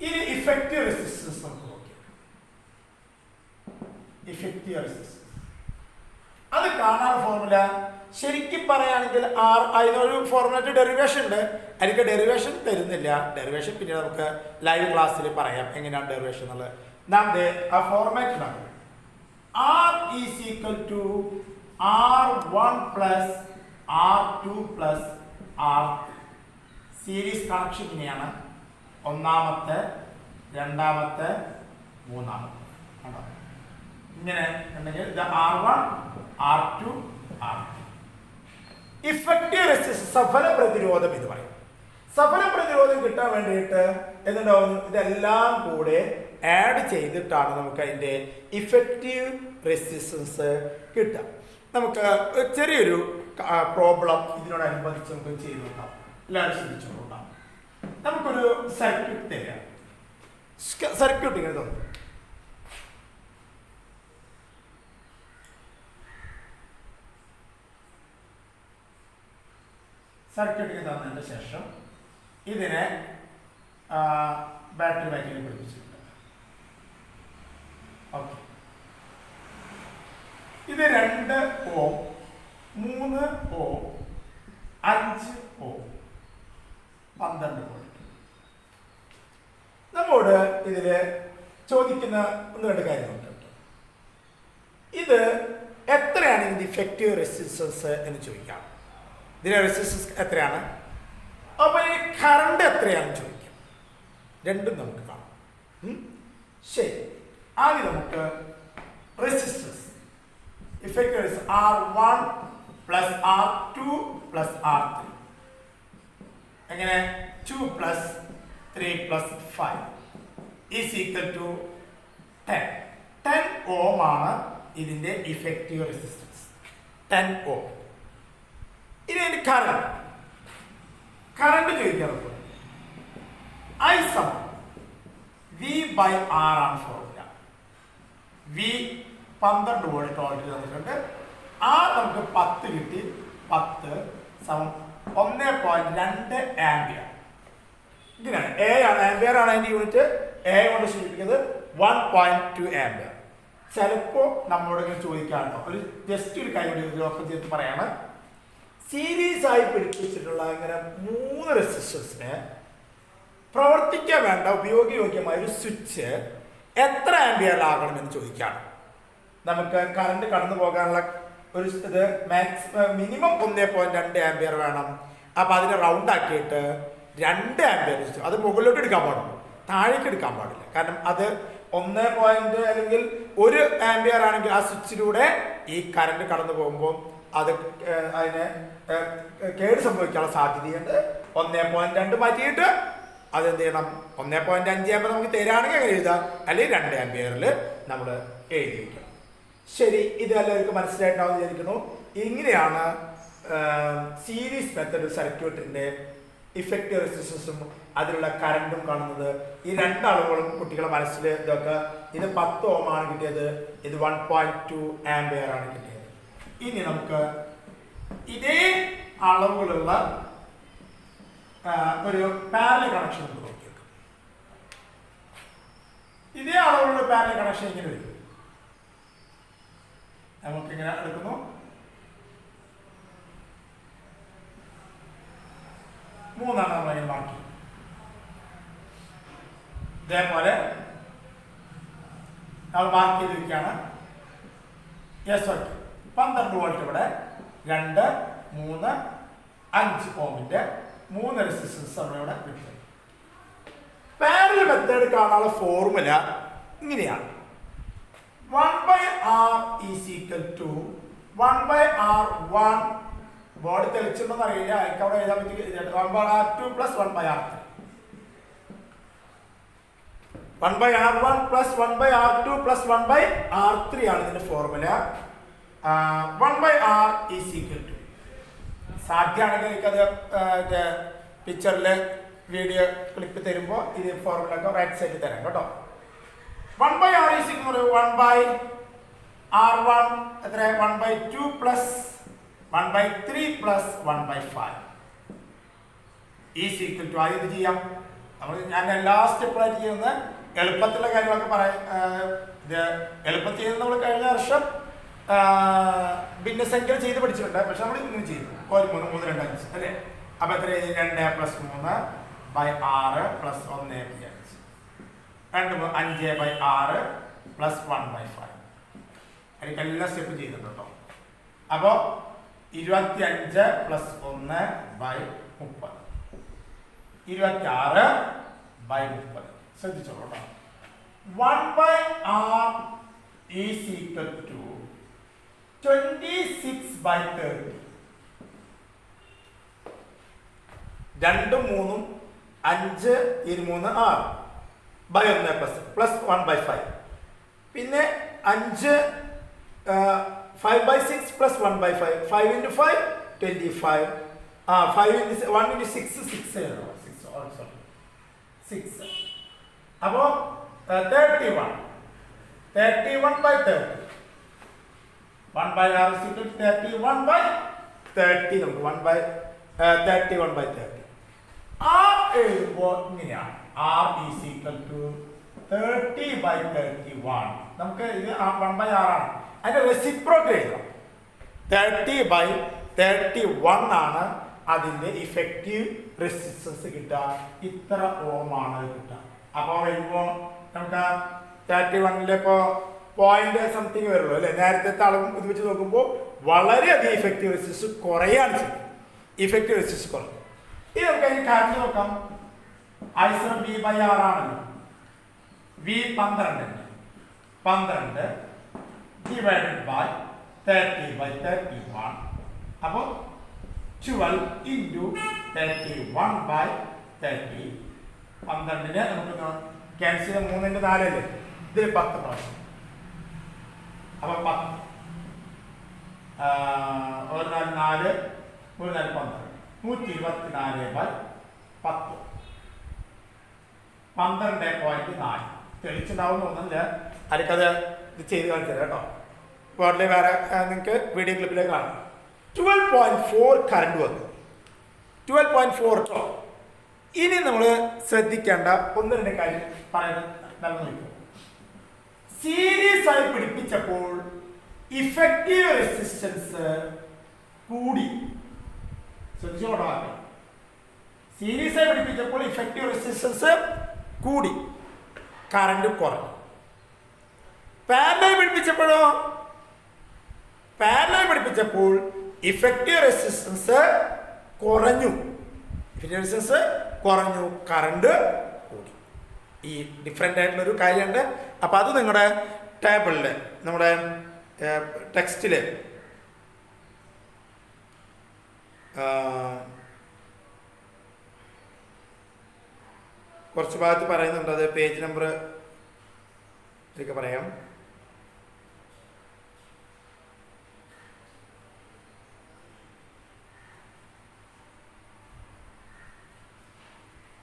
ഇനി ഇഫക്റ്റീവ് റെസിസ്റ്റൻസ് നമുക്ക് നോക്കിയേക്കാം. ഇഫക്റ്റീവ് റെസിസ്റ്റൻസ് അത് കാണാൻ ഫോർമുല ശരിക്കും പറയുകയാണെങ്കിൽ അതിനൊരു ഫോർമുലറ്റ് ഡെറിവേഷൻ ഉണ്ട്. എനിക്ക് ഡെറിവേഷൻ തരുന്നില്ല. ഡെറിവേഷൻ പിന്നീട് നമുക്ക് ലൈവ് ക്ലാസ്സിൽ പറയാം എങ്ങനെയാണ് ഡെറിവേഷൻ എന്നുള്ളത്. നാം ആ ഫോർമാറ്റിലാണ് R is equal to R1 plus R2 plus R3. Series connection ഇങ്ങനെയാണ്. ഒന്നാമത്തെ, രണ്ടാമത്തെ, മൂന്നാമത്തെ ഇങ്ങനെ ഉണ്ടെങ്കിൽ ഇത് R1 R2 R3. Effective resistance, സഫല പ്രതിരോധം എന്ന് പറയും. സഫല പ്രതിരോധം കിട്ടാൻ വേണ്ടിയിട്ട് എന്തുണ്ടാവും? ഇതെല്ലാം കൂടെ ആഡ് ചെയ്തിട്ടാണ് നമുക്ക് അതിൻ്റെ ഇഫക്റ്റീവ് റെസിസ്റ്റൻസ് കിട്ടുക. നമുക്ക് ചെറിയൊരു പ്രോബ്ലം ഇതിനോടനുബന്ധിച്ച് നമുക്ക് ചെയ്ത് നോക്കാം. എല്ലാവരും ശ്രദ്ധിച്ചോളാം. നമുക്കൊരു സർക്യൂട്ട് തരാം. സർക്യൂട്ട് ഇങ്ങനെ തോന്നും. സർക്യൂട്ടിങ് തന്നതിന് ശേഷം ഇതിനെ ബാറ്ററി ബാക്കിൽ പിടിപ്പിച്ചിട്ടുണ്ട്. ഓക്കെ, ഇത് 2 ഓം, 3 ഓം, 5 ഓം, 12 വോൾട്ട്. നമ്മോട് ഇതില് ചോദിക്കുന്ന 1-2 കാര്യങ്ങളുണ്ട്. ഇത് എത്രയാണ് ഇതിന്റെ ഇഫക്റ്റീവ് റെസിസ്റ്റൻസ് എന്ന് ചോദിക്കാം. ഇതിന്റെ റെസിസ്റ്റൻസ് എത്രയാണ്, അപ്പൊ ഈ കറണ്ട് എത്രയാണെന്ന് ചോദിക്കാം. രണ്ടും നമുക്ക് കാണാം. ശരി, ആദ്യം നമുക്ക് resistance effective R1 plus R2 plus R3. എങ്ങനെ? 2 plus 3 plus 5 is equal to 10 ohm ആണ് ഇതിന്റെ ഇഫക്റ്റീവ് റെസിസ്റ്റൻസ്. 10 ഓം. ഇനി അതിന്റെ കറണ്ട് ചോദിക്കാൻ പറ്റും. I സമം V/R ആണ് ഫോർമുല. V 12 വോൾട്ട് ഓൾറെഡി തന്നിട്ടുണ്ട്. R നമുക്ക് 10 കിട്ടി. 10 സമം 1.2 ആംപിയർ. ഇതിനാണ് A ആണ്, ആംപിയർ ആണ് അതിന്റെ യൂണിറ്റ്. A കൊണ്ട് സൂചിപ്പിക്കുന്നത് 1.2 ആംപിയർ. ചിലപ്പോ നമ്മോട് ചോദിക്കാറുണ്ടോ, ഒരു ജസ്റ്റ് ഒരു കാര്യം ഓപ്പൺ ചെയ്ത് പറയാണ്. സീരീസ് ആയി പിടിപ്പിച്ചിട്ടുള്ള ഇങ്ങനെ 3 റെസിസ്റ്റൻസിന് പ്രവർത്തിക്കാൻ വേണ്ട ഉപയോഗയോഗ്യമായ ഒരു സ്വിച്ച് എത്ര ആംപിയറിലാകണമെന്ന് ചോദിക്കുകയാണ്. നമുക്ക് കറണ്ട് കടന്നു പോകാനുള്ള ഒരു ഇത് മിനിമം 1.2 ആംപിയർ വേണം. അപ്പൊ അതിനെ റൗണ്ട് ആക്കിയിട്ട് 2 ആംപിയർ, അത് മുകളിലോട്ട് എടുക്കാൻ പാടുള്ളൂ, താഴേക്ക് എടുക്കാൻ പാടില്ല. കാരണം അത് 1 അല്ലെങ്കിൽ 1 ആംപിയർ ആണെങ്കിൽ ആ സ്വിച്ചിലൂടെ ഈ കറണ്ട് കടന്നു പോകുമ്പോൾ അത് അതിന് കേട് സംഭവിക്കാനുള്ള സാധ്യതയുണ്ട്. 1.2 മാറ്റിയിട്ട് അതെന്ത് ചെയ്യണം, 1.5 ആംപിയർ നമുക്ക് തരാണെങ്കിൽ അങ്ങനെ എഴുതാം, അല്ലെങ്കിൽ 2 ആംപിയറിൽ നമ്മൾ എഴുതി വയ്ക്കണം. ശരി, ഇത് എല്ലാവർക്കും മനസ്സിലായിട്ടാവും വിചാരിക്കുന്നു. ഇങ്ങനെയാണ് സീരീസ് മെത്തഡ് സർക്യൂട്ടിന്റെ ഇഫക്റ്റീവ് റെസിസ്റ്റൻസും അതിലുള്ള കറണ്ടും കാണുന്നത്. ഈ 2 അളവുകളും കുട്ടികളുടെ മനസ്സിൽ ഇതൊക്കെ. ഇത് 10 ഓം ആണ് കിട്ടിയത്, ഇത് 1.2 ആംപിയർ ആണ് കിട്ടിയത്. ഇനി നമുക്ക് ഇതേ അളവുകളുള്ള ഒരു പാരലൽ കണക്ഷൻ നമുക്ക് നോക്കിയേക്കാം. ഇതേ അളവുള്ള പാരലൽ കണക്ഷൻ ഇങ്ങനെ വരും. നമുക്കിങ്ങനെ എടുക്കുന്നു. മൂന്നാണ് നമ്മൾ മാറ്റി. ഇതേപോലെ നമ്മൾ മാർക്ക് ചെയ്ത് വയ്ക്കുകയാണ്. Yes, okay. 12 വോൾട്ട് ഇവിടെ, 2, 3, 5 ഓമിന്റെ 3 റെസിസ്റ്റൻസ് നമ്മളിവിടെ കിട്ടും. പാരലൽ മെത്തേഡ് കാണാനുള്ള ഫോർമുല ഇങ്ങനെയാണ്. 1/R is equal to 1/R1. Board തെളിച്ചിട്ടുണ്ടെന്ന് അറിയില്ല, എനിക്ക് അവിടെ എഴുതാൻ പറ്റി. 1/R2 plus 1/R3. 1/R1 plus 1/R2 plus 1/R3 ആണ് ഇതിന്റെ formula. 1/R is equal to, സാധ്യമാണെങ്കിൽ എനിക്കത് പിക്ചറിൽ വീഡിയോ ക്ലിപ്പ് തരുമ്പോൾ ഇത് ഫോർമുല ഒക്കെ റൈറ്റ് സൈഡിൽ തരാം കേട്ടോ. 1/R is equal to 1/R1 എത്ര, 1/2 plus 1/3 plus 1/5 is equal to. ആദ്യം ഇത് ചെയ്യാം. ഞാൻ എല്ലാ സ്റ്റെപ്പായിട്ട് ചെയ്യുന്നത് എളുപ്പത്തിലുള്ള കാര്യങ്ങളൊക്കെ പറയാം. ഇത് എളുപ്പത്തിൽ ചെയ്യുന്നത് നമ്മൾ കഴിഞ്ഞ വർഷം ഭിന്നസംഖ്യ ചെയ്ത് പഠിച്ചിട്ടുണ്ട്. പക്ഷെ നമ്മൾ ഇങ്ങനെ ചെയ്തു 1, 3, 3, 2, 5 അല്ലേ. അപ്പൊ എത്ര 2 പ്ലസ് 3/6 പ്ലസ് 1/5 5/6 പ്ലസ് 1/5. എനിക്ക് എല്ലാ സ്റ്റെപ്പും ചെയ്തിട്ടുണ്ട് കേട്ടോ. അപ്പോ 25 പ്ലസ് 1/30 26/30. ശ്രദ്ധിച്ചോളൂ കേട്ടോ. 1/R is equal to 26/30. 2, 3, 5, 23, 6 by 1 plus 1/5. പിന്നെ 5 5/6 പ്ലസ് 1/5. 5 into 5 25. 5 into 1 into 6 6. അപ്പോ 31 31/30. 1/R is equal to 31/30. നമുക്ക് 1/30 31/30. R എഴുതുമ്പോൾ ഇങ്ങനെയാണ്, R ഈസ് ഈക്വൽ ടു 30/31. നമുക്ക് ഇത് 1/R ആണ്. അതിന്റെ റെസിപ്രോക്കൽ എഴുതാം. 30/31 ആണ് അതിന്റെ ഇഫക്റ്റീവ് റെസിസ്റ്റൻസ് കിട്ടുക. ഇത്ര ഓം ആണ് കിട്ടുക. അപ്പോൾ വരുമ്പോൾ നമുക്ക് 31 ഇപ്പോ 0.something വരുള്ളൂ അല്ലെ. നേരത്തെ അളവ് ഇത് വെച്ച് നോക്കുമ്പോൾ വളരെയധികം ഇഫക്റ്റീവ് റെസിസ്റ്റൻസ് കുറയാണ് ചെയ്യും. ഇഫക്റ്റീവ് റെസിസ്റ്റൻസ് കുറയും. ഇനി നമുക്ക് അതിന് കാര്യം നോക്കാം. ഐസർ V/R ആണല്ലോ. V 12 divided by 30/31. അപ്പോൾ 12 ഇൻറ്റു 31/30. 12നെ നമുക്ക് ക്യാൻസൽ 3 4 അല്ലേ, ഇതിൽ 10 പ്രാവശ്യം. അപ്പൊ 10 ഒരു 4 ഒരു 12 124/10 12.4 തെളിച്ചുണ്ടാവും തോന്നുന്നില്ല. അതൊക്കെ ഇത് ചെയ്ത് കാണിച്ചു തരാം കേട്ടോ. വേറെ നിങ്ങൾക്ക് വീഡിയോ ക്ലിപ്പിലേക്ക് കാണാം. 12.4 കറണ്ട് വന്നു. 12.4 കേട്ടോ. ഇനി നമ്മൾ ശ്രദ്ധിക്കേണ്ട 1-2 കാര്യം പറയുന്നത് നല്ല നോക്കും. സീരീസ് ആയി പിടിപ്പിച്ചപ്പോൾ ഇഫക്റ്റീവ് റെസിസ്റ്റൻസ് കൂടി. ശ്രദ്ധിച്ചോട്ടോ. സീരീസ് ആയി പിടിപ്പിച്ചപ്പോൾ ഇഫക്റ്റീവ് റെസിസ്റ്റൻസ് കൂടി, കറണ്ട് കുറഞ്ഞു. പാരലൽ പിടിപ്പിച്ചപ്പോൾ ഇഫക്റ്റീവ് റെസിസ്റ്റൻസ് കുറഞ്ഞു. കറണ്ട് കൂടി. ഈ ഡിഫറെൻ്റ് ആയിട്ടുള്ളൊരു കാര്യമുണ്ട്. അപ്പം അത് നിങ്ങളുടെ ടേബിളിൽ, നമ്മുടെ ടെക്സ്റ്റിൽ കുറച്ച് ഭാഗത്ത് പറയുന്നുണ്ട്. അത് പേജ് നമ്പർ ഇതൊക്കെ പറയാം.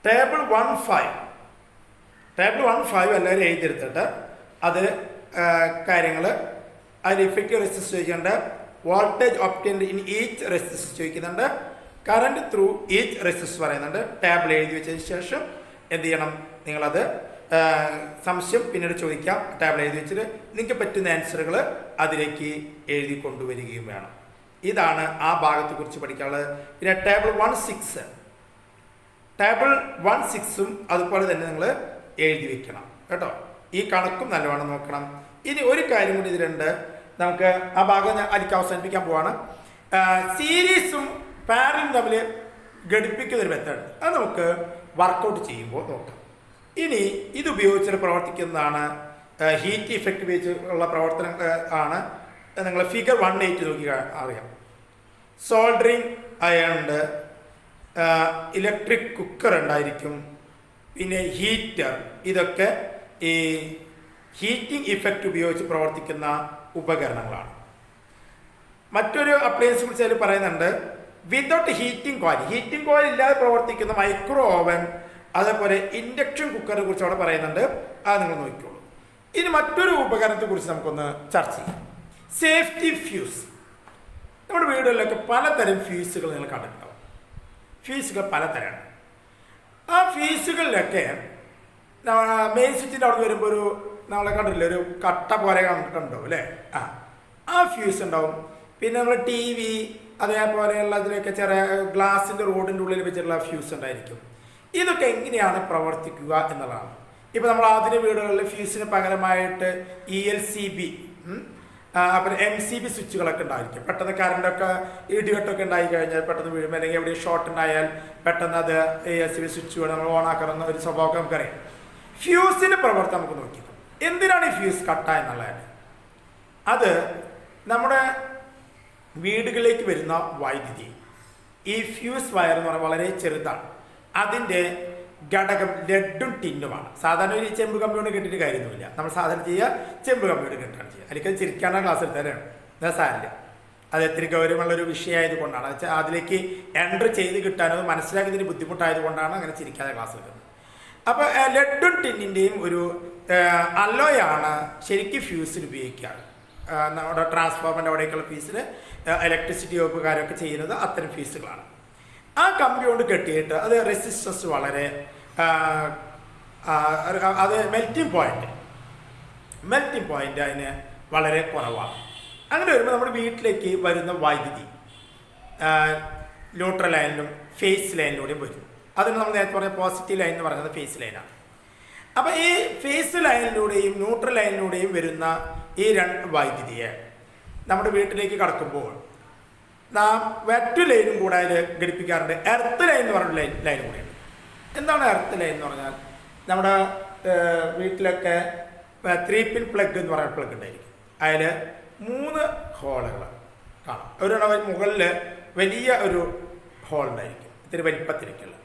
ടേബിൾ 1.5 എല്ലാവരും എഴുതിയെടുത്തിട്ട് അത് കാര്യങ്ങൾ അതിൽ ഇഫക്റ്റീവ് റെസിസ്റ്റൻസ് ചോദിക്കുന്നുണ്ട്. Voltage obtained in each resistance ചോദിക്കുന്നുണ്ട്. കറണ്ട് ത്രൂ ഈച്ച് റെസിസ്റ്റൻസ് പറയുന്നുണ്ട്. ടേബിൾ എഴുതി വെച്ചതിന് ശേഷം എന്ത് ചെയ്യണം, നിങ്ങളത് സംശയം പിന്നീട് ചോദിക്കാം. ടേബിൾ എഴുതി വെച്ചിട്ട് നിങ്ങൾക്ക് പറ്റുന്ന ആൻസറുകൾ അതിലേക്ക് എഴുതി കൊണ്ടുവരികയും വേണം. ഇതാണ് ആ ഭാഗത്തെക്കുറിച്ച് പഠിക്കാനുള്ളത്. പിന്നെ ടേബിൾ 1.6 അതുപോലെ തന്നെ നിങ്ങൾ എഴുതി വെക്കണം കേട്ടോ. ഈ കണക്കും നല്ലവണ്ണം നോക്കണം. ഇനി ഒരു കാര്യം കൂടി ഇതിലുണ്ട്. നമുക്ക് ആ ഭാഗം ഞാൻ അതിലേക്ക് അവസാനിപ്പിക്കാൻ പോവാണ്. സീരീസും പാരലലും തമ്മിൽ ഘടിപ്പിക്കുന്ന ഒരു മെത്തേഡ്, അത് നമുക്ക് വർക്കൗട്ട് ചെയ്യുമ്പോൾ നോക്കാം. ഇനി ഇത് ഉപയോഗിച്ചിട്ട് പ്രവർത്തിക്കുന്നതാണ് ഹീറ്റ് ഇഫക്റ്റ് ഉപയോഗിച്ച് ഉള്ള പ്രവർത്തനം ആണ്. നിങ്ങൾ ഫിഗർ 1.8 നോക്കി അറിയാം. സോൾഡറിങ് അയൺ ഉണ്ട്, ഇലക്ട്രിക് കുക്കർ ഉണ്ടായിരിക്കും, പിന്നെ ഹീറ്റർ. ഇതൊക്കെ ഈ ഹീറ്റിംഗ് ഇഫക്റ്റ് ഉപയോഗിച്ച് പ്രവർത്തിക്കുന്ന ഉപകരണങ്ങളാണ്. മറ്റൊരു അപ്ലയൻസ് കുറിച്ച് അതിൽ പറയുന്നുണ്ട്. വിതൗട്ട് ഹീറ്റിംഗ് കോയിൽ ഇല്ലാതെ പ്രവർത്തിക്കുന്ന മൈക്രോ ഓവൻ, അതേപോലെ ഇൻഡക്ഷൻ കുക്കറിനെ കുറിച്ച് അവിടെ പറയുന്നുണ്ട്. അത് നിങ്ങൾ നോക്കിക്കോളൂ. ഇനി മറ്റൊരു ഉപകരണത്തെ കുറിച്ച് നമുക്കൊന്ന് ചർച്ച ചെയ്യാം. Safety fuse. നമ്മുടെ വീടുകളിലൊക്കെ പലതരം ഫ്യൂസുകൾ നിങ്ങൾ കണ്ടിട്ടുണ്ടാവും. ഫ്യൂസുകൾ പലതരമാണ്. ആ ഫ്യൂസുകളിലൊക്കെ മെയിൻ സ്വിച്ചിൻ്റെ അവിടെ വരുമ്പോൾ ഒരു നമ്മളെ കണ്ടില്ല, ഒരു കട്ട പോലെ കണ്ടോ അല്ലേ? ആ ഫ്യൂസ് ഉണ്ടാവും. പിന്നെ നമ്മൾ TV അതേപോലെയുള്ള ഇതിലൊക്കെ ചെറിയ ഗ്ലാസിൻ്റെ റോഡിൻ്റെ ഉള്ളിൽ വെച്ചിട്ടുള്ള ഫ്യൂസ് ഉണ്ടായിരിക്കും. ഇതൊക്കെ എങ്ങനെയാണ് പ്രവർത്തിക്കുക എന്നുള്ളതാണ്. ഇപ്പോൾ നമ്മൾ ആധുനിക വീടുകളിൽ ഫ്യൂസിന് പകരമായിട്ട് ELCB പിന്നെ MCB സ്വിച്ചുകളൊക്കെ ഉണ്ടായിരിക്കും. പെട്ടെന്ന് കറണ്ടൊക്കെ ഇടിവെട്ടൊക്കെ ഉണ്ടായി കഴിഞ്ഞാൽ പെട്ടെന്ന് വീഴും, അല്ലെങ്കിൽ എവിടെ ഷോർട്ട് ഉണ്ടായാൽ പെട്ടെന്ന് അത് ELCB സ്വിച്ചുകൾ നമ്മൾ ഓണാക്കുന്ന ഒരു സ്വഭാവം നമുക്കറിയാം. ഫ്യൂസിൻ്റെ പ്രവർത്തനം നമുക്ക് നോക്കിക്കാം. എന്തിനാണ് ഈ ഫ്യൂസ് കട്ട എന്നുള്ളത്? അത് നമ്മുടെ വീടുകളിലേക്ക് വരുന്ന വൈദ്യുതി, ഈ ഫ്യൂസ് വയർ എന്ന് പറഞ്ഞാൽ വളരെ ചെറുതാണ്. അതിൻ്റെ ഘടകം ലെഡും ടിന്നുമാണ്. സാധാരണ ഒരു ചെമ്പ് കമ്പിയോട് കെട്ടിയിട്ട് കാര്യമൊന്നുമില്ല. നമ്മൾ സാധാരണ ചെയ്യുക ചെമ്പ് കമ്പിയോട് കെട്ടാണ് ചെയ്യുക. അല്ലെങ്കിൽ ചിരിക്കാനുള്ള ക്ലാസ് എടുത്താലാണ് സാരില്ല. അത് ഒത്തിരി ഗൗരവമുള്ളൊരു വിഷയമായത് കൊണ്ടാണ്. വെച്ചാൽ അതിലേക്ക് എൻ്റർ ചെയ്ത് കിട്ടാനോ മനസ്സിലാക്കുന്നതിന് ബുദ്ധിമുട്ടായത് കൊണ്ടാണ് അങ്ങനെ ചിരിക്കാതെ ക്ലാസ് എടുക്കുന്നത്. അപ്പോൾ ലെഡും ടിന്നിൻ്റെയും ഒരു അലോയാണ് ശരിക്കും ഫ്യൂസിൽ ഉപയോഗിക്കാറ്. നമ്മുടെ ട്രാൻസ്ഫോമറിൻ്റെ അവിടേക്കുള്ള ഫ്യൂസിൽ ഇലക്ട്രിസിറ്റി വകുപ്പുകാരൊക്കെ ചെയ്യുന്നത് അത്തരം ഫ്യൂസുകളാണ്. ആ കമ്പി കൊണ്ട് കെട്ടിയിട്ട് അത് റെസിസ്റ്റൻസ് വളരെ അത് മെൽറ്റിംഗ് പോയിന്റ് അതിന് വളരെ കുറവാണ്. അങ്ങനെ വരുമ്പോൾ നമ്മുടെ വീട്ടിലേക്ക് വരുന്ന വൈദ്യുതി ന്യൂട്രൽ ലൈനിലും ഫേസ് ലൈനിലൂടെയും വരും. അതിന് നമ്മൾ നേരത്തെ പറഞ്ഞ പോസിറ്റീവ് ലൈൻ എന്ന് പറയുന്നത് ഫേസ് ലൈനാണ്. അപ്പോൾ ഈ ഫേസ് ലൈനിലൂടെയും ന്യൂട്രൽ ലൈനിലൂടെയും വരുന്ന ഈ രണ്ട് വൈദ്യുതിയെ നമ്മുടെ വീട്ടിലേക്ക് കടക്കുമ്പോൾ നാം വെറ്റ് ലൈനും കൂടെ അതിൽ ഘടിപ്പിക്കാറുണ്ട്. എർത്ത് ലൈൻ എന്ന് പറഞ്ഞ ലൈൻ കൂടെയുണ്ട്. എന്താണ് എർത്ത് ലൈൻ എന്ന് പറഞ്ഞാൽ നമ്മുടെ വീട്ടിലൊക്കെ 3 പിൻ പ്ലഗ് എന്ന് പറയുന്ന പ്ലഗ് ഉണ്ടായിരിക്കും. അതിൽ 3 ഹോളുകൾ കാണാം. ഒരു മുകളിൽ വലിയ ഒരു ഹോൾ ഉണ്ടായിരിക്കും, ഇത്തിരി വലിപ്പത്തിലേക്കുള്ള.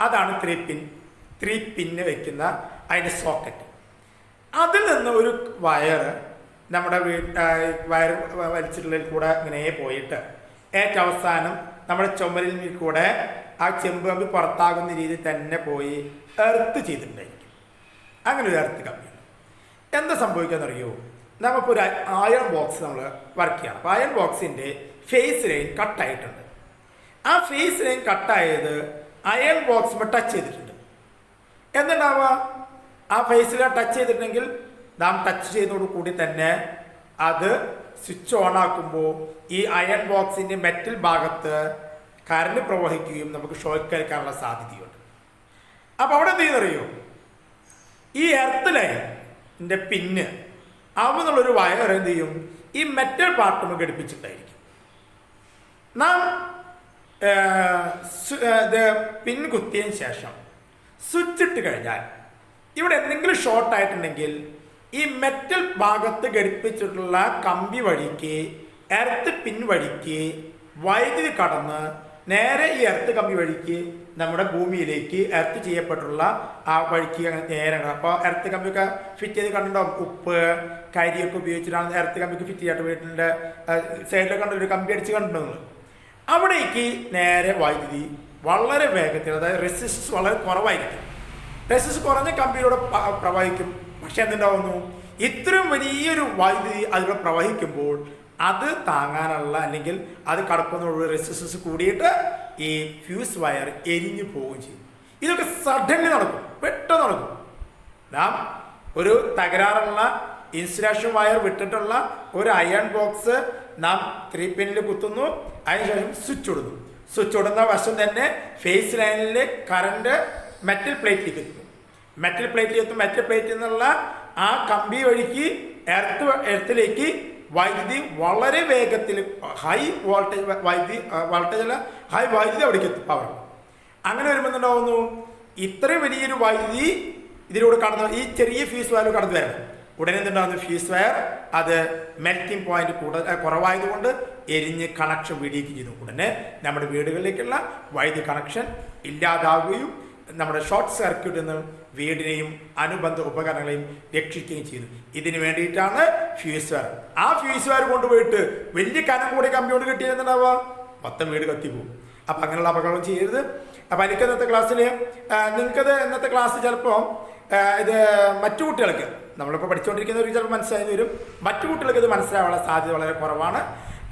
അതാണ് 3 പിന്ന് വയ്ക്കുന്ന അതിൻ്റെ സോക്കറ്റ്. അതിൽ നിന്ന് ഒരു വയർ നമ്മുടെ വയർ വലിച്ചിട്ടുള്ളതിൽ കൂടെ ഇങ്ങനെ പോയിട്ട് ഏറ്റവും അവസാനം നമ്മുടെ ചുമരിൽ കൂടെ ആ ചെമ്പ് കമ്പി പുറത്താകുന്ന രീതിയിൽ തന്നെ പോയി എർത്ത് ചെയ്തിട്ടുണ്ടായിരിക്കും. അങ്ങനെ ഒരു എർത്ത് കമ്പി എന്താ സംഭവിക്കാന്നറിയോ? നമുക്കിപ്പോൾ ഒരു അയൺ ബോക്സ് നമ്മൾ വർക്ക് ചെയ്യണം. അപ്പോൾ അയൺ ബോക്സിൻ്റെ ഫേസ് ലൈൻ കട്ടായിട്ടുണ്ട്. ആ ഫേസ് ലൈൻ കട്ടായത് അയൺ ബോക്സ് ടച്ച് ചെയ്തിട്ടുണ്ട്. എന്തുണ്ടാവുക? ആ ഫേസിൽ ടച്ച് ചെയ്തിട്ടുണ്ടെങ്കിൽ നാം ടച്ച് ചെയ്യുന്നതോടു കൂടി തന്നെ അത് സ്വിച്ച് ഓൺ ആക്കുമ്പോൾ ഈ അയൺ ബോക്സിൻ്റെ മെറ്റൽ ഭാഗത്ത് കറണ്ട് പ്രവഹിക്കുകയും നമുക്ക് ഷോക്ക് ഏൽക്കാനുള്ള സാധ്യതയുണ്ട്. അപ്പോൾ അവിടെ എന്ത് ചെയ്യുന്നറിയോ? ഈ എർത്ത് ലൈനിൻ്റെ പിന്ന് അവിടുന്നുള്ളൊരു വയർ എന്ത് ചെയ്യും? ഈ മെറ്റൽ പാർട്ട് ഘടിപ്പിച്ചിട്ടായിരിക്കും. നാം പിൻ കുത്തിയതിന് ശേഷം സ്വിച്ച് ഇട്ട് കഴിഞ്ഞാൽ ഇവിടെ എന്തെങ്കിലും ഷോർട്ട് ആയിട്ടുണ്ടെങ്കിൽ ഈ മെറ്റൽ ഭാഗത്ത് ഘടിപ്പിച്ചിട്ടുള്ള കമ്പി വഴിക്ക് എർത്ത് പിൻ വഴിക്ക് വൈദ്യുതി കടന്ന് നേരെ ഈ എർത്ത് കമ്പി വഴിക്ക് നമ്മുടെ ഭൂമിയിലേക്ക് എർത്ത് ചെയ്യപ്പെട്ടുള്ള ആ വഴിക്ക് നേരെ. അപ്പോൾ എർത്ത് കമ്പിയൊക്കെ ഫിറ്റ് ചെയ്ത് കണ്ടിട്ടുണ്ടാവും. ഉപ്പ് കരിയൊക്കെ ഉപയോഗിച്ചിട്ടാണ് എർത്ത് കമ്പിക്ക് ഫിറ്റ് ചെയ്യാത്ത. വീട്ടിൻ്റെ സൈഡിലൊക്കെ കണ്ട ഒരു കമ്പി അടിച്ച് കണ്ടിട്ടുണ്ടെങ്കിൽ അവിടേക്ക് നേരെ വൈദ്യുതി വളരെ വേഗത്തിൽ, അതായത് റെസിസ്റ്റൻസ് വളരെ കുറവായിരിക്കും. റെസിസ്റ്റൻസ് കുറഞ്ഞ കമ്പിയിലൂടെ പ്രവഹിക്കും. പക്ഷെ എന്തുണ്ടാവുന്നു? ഇത്രയും വലിയൊരു വൈദ്യുതി അതിലൂടെ പ്രവഹിക്കുമ്പോൾ അത് താങ്ങാനുള്ള അല്ലെങ്കിൽ അത് കടക്കുന്ന റെസിസ്റ്റൻസ് കൂടിയിട്ട് ഈ ഫ്യൂസ് വയർ എരിഞ്ഞു പോവുകയും ചെയ്യും. ഇതൊക്കെ സഡൻലി നടക്കും, പെട്ടെന്ന് നടക്കും. നാം ഒരു തകരാറുള്ള ഇൻസുലേഷൻ വയർ വിട്ടിട്ടുള്ള ഒരു അയൺ ബോക്സ് നാം 3 പിന്നിൽ കുത്തുന്നു. അതിനുശേഷം സ്വിച്ച് ഇടുന്നു. സ്വിച്ച് ഇടുന്ന വശം തന്നെ ഫേസ് ലൈനിൽ കറണ്ട് മെറ്റൽ പ്ലേറ്റിലേക്ക് എത്തുന്നു. മെറ്റൽ പ്ലേറ്റിൽ നിന്നുള്ള ആ കമ്പി വഴിക്ക് എർത്തിലേക്ക് വൈദ്യുതി വളരെ വേഗത്തിൽ ഹൈ വോൾട്ടേജ് അവിടേക്ക് എത്തും, പവർ. അങ്ങനെ വരുമ്പോൾ ഉണ്ടാവുന്നു ഇത്രയും വലിയൊരു വൈദ്യുതി ഇതിലൂടെ കടന്ന് ഈ ചെറിയ ഫ്യൂസ് വയർ കടന്നു വരണം. ഉടനെ എന്തുണ്ടാകുന്നു? ഫ്യൂസ് വയർ അത് മെൽറ്റിംഗ് പോയിന്റ് കുറവായതുകൊണ്ട് എരിഞ്ഞ് കണക്ഷൻ വിടുകയും ചെയ്തു. ഉടനെ നമ്മുടെ വീടുകളിലേക്കുള്ള വൈദ്യുതി കണക്ഷൻ ഇല്ലാതാവുകയും നമ്മുടെ ഷോർട്ട് സർക്യൂട്ടിൽ നിന്ന് വീടിനെയും അനുബന്ധ ഉപകരണങ്ങളെയും രക്ഷിക്കുകയും ചെയ്തു. ഇതിന് വേണ്ടിയിട്ടാണ് ഫ്യൂസ് വയർ. ആ ഫ്യൂസ് വയർ കൊണ്ടുപോയിട്ട് വലിയ കനം കൂടി കമ്പി കൊണ്ട് കിട്ടിയിരുന്നുണ്ടാവുക, മൊത്തം വീട് കത്തിപ്പോവും. അപ്പം അങ്ങനെയുള്ള അപകടം ചെയ്യരുത്. അപ്പം എനിക്ക് ഇന്നത്തെ ക്ലാസ്സിൽ നിങ്ങൾക്കത് ഇന്നത്തെ ക്ലാസ് ചിലപ്പോൾ ഇത് മറ്റു കുട്ടികൾക്ക്, നമ്മളിപ്പോൾ പഠിച്ചുകൊണ്ടിരിക്കുന്നവർക്ക് ചിലപ്പോൾ മനസ്സിലായി വരും, മറ്റു കുട്ടികൾക്ക് ഇത് മനസ്സിലാവാനുള്ള സാധ്യത വളരെ കുറവാണ്.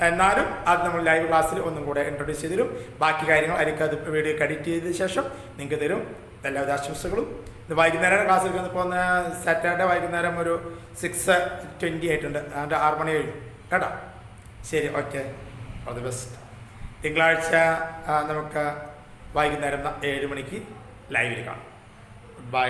എന്നാലും അത് നമ്മൾ ലൈവ് ക്ലാസ്സിൽ ഒന്നും കൂടെ ഇൻട്രൊഡ്യൂസ് ചെയ്ത് തരും. ബാക്കി കാര്യങ്ങൾ എനിക്കത് വീഡിയോ എഡിറ്റ് ചെയ്തതിന് ശേഷം നിങ്ങൾക്ക് തരും. എല്ലാവിധ ആശംസകളും. ഇത് വൈകുന്നേരം ക്ലാസ് എടുക്കുന്നത്. ഇപ്പോൾ സാറ്റർഡേ വൈകുന്നേരം ഒരു 6:20 ആയിട്ടുണ്ട്. അതിൻ്റെ 6 മണി കഴിഞ്ഞു കേട്ടോ. ശരി, ഓക്കെ, ഓൾ ദി ബെസ്റ്റ്. തിങ്കളാഴ്ച നമുക്ക് വൈകുന്നേരം 7 മണിക്ക് ലൈവിൽ കാണാം. Good bye.